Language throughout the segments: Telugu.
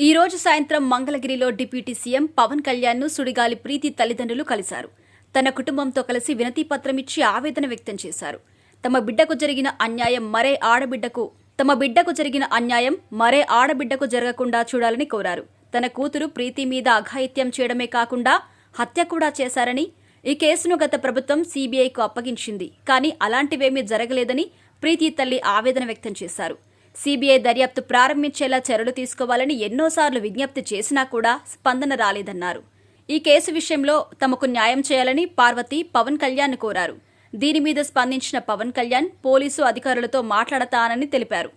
ఈ రోజు సాయంత్రం మంగళగిరిలో డిప్యూటీ సీఎం పవన్ కళ్యాణ్ను సుడిగాలి ప్రీతి తల్లిదండ్రులు కలిశారు. తన కుటుంబంతో కలిసి వినతి పత్రం ఇచ్చి ఆవేదన వ్యక్తం చేశారు. తమ బిడ్డకు జరిగిన అన్యాయం మరే ఆడబిడ్డకు జరగకుండా చూడాలని కోరారు. తన కూతురు ప్రీతి మీద అఘాయిత్యం చేయడమే కాకుండా హత్య కూడా చేశారని, ఈ కేసును గత ప్రభుత్వం సీబీఐకు అప్పగించింది. కానీ అలాంటివేమీ జరగలేదని ప్రీతి తల్లి ఆవేదన వ్యక్తం చేశారు. సీబీఐ దర్యాప్తు ప్రారంభించేలా చర్యలు తీసుకోవాలని ఎన్నోసార్లు విజ్ఞప్తి చేసినా కూడా స్పందన రాలేదన్నారు. ఈ కేసు విషయంలో తమకు న్యాయం చేయాలని పార్వతి పవన్ కళ్యాణ్ కోరారు. దీని మీద స్పందించిన పవన్ కళ్యాణ్ పోలీసు అధికారులతో మాట్లాడతానని తెలిపారు.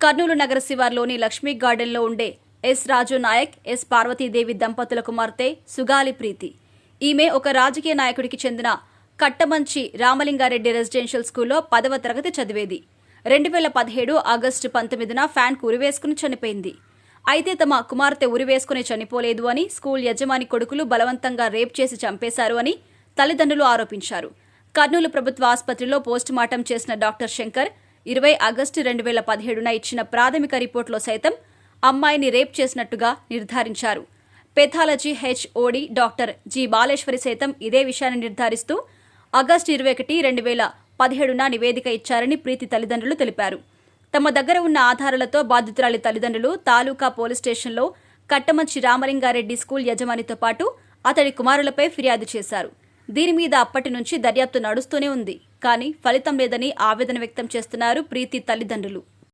కర్నూలు నగర శివార్లోని లక్ష్మీ గార్డెన్లో ఉండే ఎస్ రాజు నాయక్, ఎస్ పార్వతీదేవి దంపతుల కుమార్తె సుగాలి ప్రీతి. ఈమె ఒక రాజకీయ నాయకుడికి చెందిన కట్టమంచి రామలింగారెడ్డి రెసిడెన్షియల్ స్కూల్లో 10వ తరగతి చదివేది. 2017 ఆగస్టు 19న ఫ్యాన్కు ఉరివేసుకుని చనిపోయింది. అయితే తమ కుమార్తె ఉరివేసుకుని చనిపోలేదు అని, స్కూల్ యజమాని కొడుకులు బలవంతంగా రేప్ చేసి చంపేశారు అని తల్లిదండ్రులు ఆరోపించారు. కర్నూలు ప్రభుత్వ ఆసుపత్రిలో పోస్టుమార్టం చేసిన డాక్టర్ శంకర్ 20 ఆగస్టు 2017న ఇచ్చిన ప్రాథమిక రిపోర్టులో సైతం అమ్మాయిని రేప్ చేసినట్టుగా నిర్ధారించారు. Pathology HOD doctor G Baleswari సైతం ఇదే విషయాన్ని నిర్ధారిస్తూ ఆగస్టు 21, 2017న నివేదిక ఇచ్చారని ప్రీతి తల్లిదండ్రులు తెలిపారు. తమ దగ్గర ఉన్న ఆధారాలతో బాధితురాలి తల్లిదండ్రులు తాలూకా పోలీస్ స్టేషన్లో కట్టమంచి రామలింగారెడ్డి స్కూల్ యజమానితో పాటు అతడి కుమారులపై ఫిర్యాదు చేశారు. దీని మీద అప్పటి నుంచి దర్యాప్తు నడుస్తూనే ఉంది. కానీ ఫలితం లేదని ఆవేదన వ్యక్తం చేస్తున్నారు ప్రీతి తల్లిదండ్రులు.